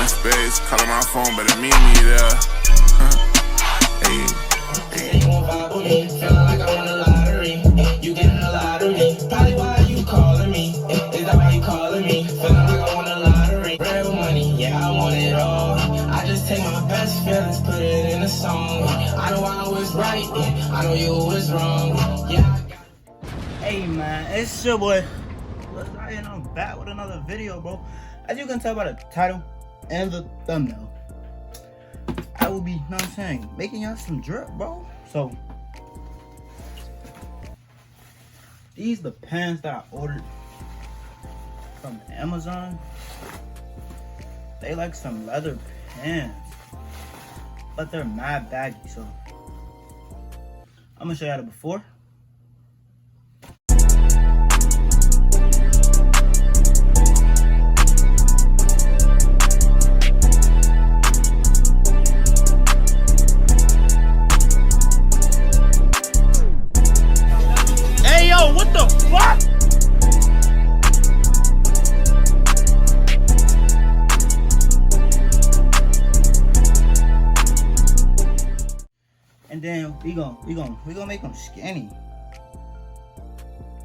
space, calling my phone, better meet me there. Hey, hey. You gon' vibe with me, feeling like I won the lottery. You getting a lot of me, probably why you calling me. Is that why you calling me? Feeling like I won the lottery. Real money, yeah, I want it all. I just take my best feelings, put it in a song. I know I was right, I know you was wrong. Yeah. Hey man, it's your boy. And I'm back with another video, bro. As you can tell by the title and the thumbnail, I will be, you know what I'm saying, making y'all some drip, bro. So these the pants that I ordered from Amazon. They like some leather pants, but they're mad baggy. So I'm gonna show y'all the before. What the fuck? And then we gonna make them skinny,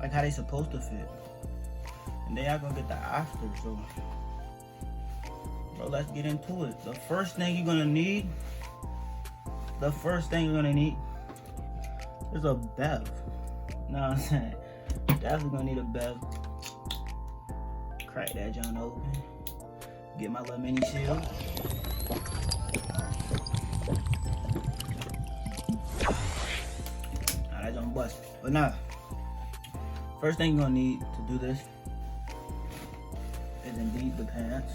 like how they supposed to fit. And then y'all gonna get the after. So, bro, let's get into it. The first thing you're gonna need is a bev. Know what I'm saying? Definitely gonna need a bev. Crack that joint open. Get my little mini shield. Now that joint bust. But nah. First thing you're gonna need to do this is indeed the pants.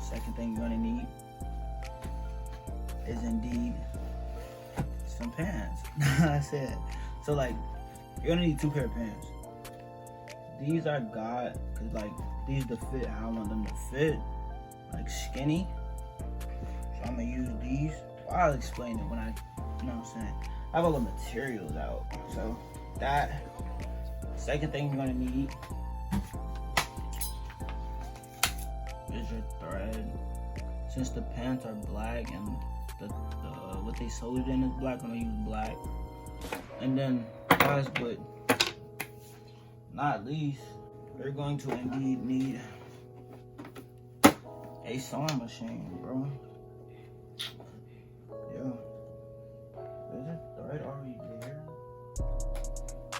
Second thing you're gonna need is indeed some pants. I said. So like, you're gonna need 2 pair of pants. These I got cause like these to fit how I want them to fit, like skinny. So I'm gonna use these. Well, I'll explain it when I, you know what I'm saying. I have all the materials out. So that. Second thing you're gonna need is your thread. Since the pants are black and what they sewed it in is black, I'm gonna use black. And then last but not least, you're going to indeed need a sewing machine, bro. Yeah. Is it thread already there?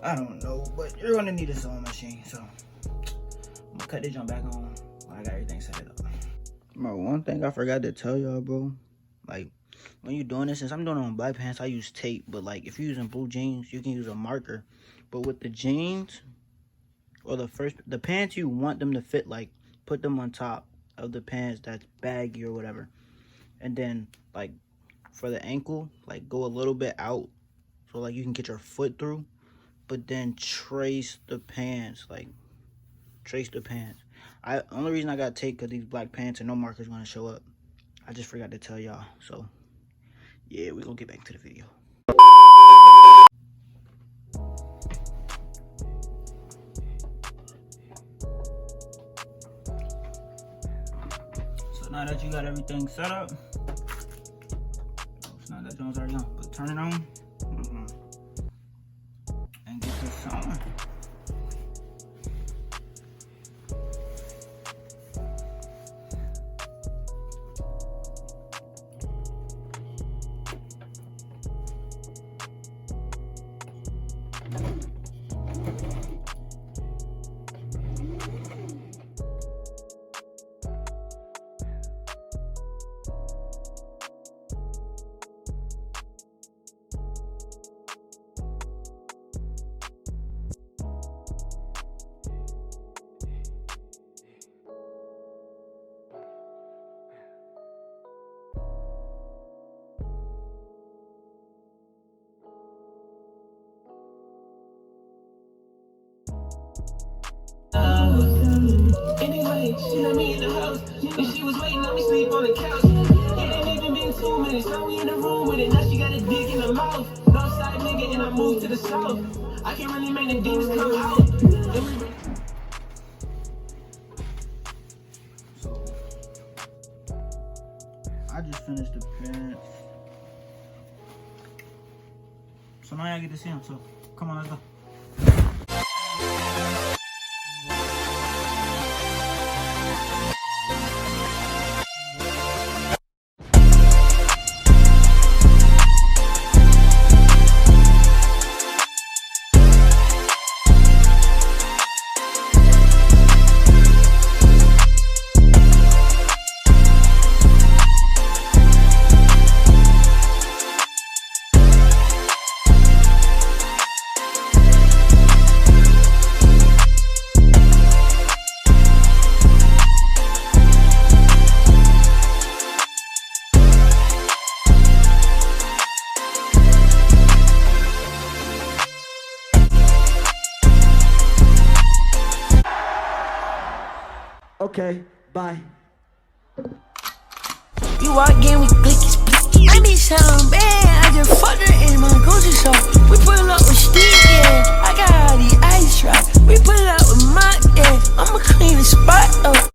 I don't know, but you're gonna need a sewing machine. So I'm gonna cut this jump back on when I got everything set up. Bro, one thing I forgot to tell y'all, bro. Like, when you're doing this, since I'm doing it on black pants, I use tape. But like, if you're using blue jeans, you can use a marker. But with the jeans, or the pants, you want them to fit, like, put them on top of the pants that's baggy or whatever. And then, like, for the ankle, like, go a little bit out, so like you can get your foot through. But then trace the pants, like, trace the pants. Only reason I got tape because these black pants and no markers gonna show up. I just forgot to tell y'all. So yeah, we're gonna get back to the video. So now that you got everything set up, it's not that joint's already on, but turn it on and get this sewing. Anyway, she let me in the house, and she was waiting on me sleep on the couch. It ain't even been 2 minutes, now we in the room with it. Now she got a dick in her mouth. Northside nigga, and I moved to the south. I can't really make the demons come out. So to see him. So come on, let's go. Okay, bye. You walk in with blickies, blicky. I be selling bad. I just fucked her in my grocery store.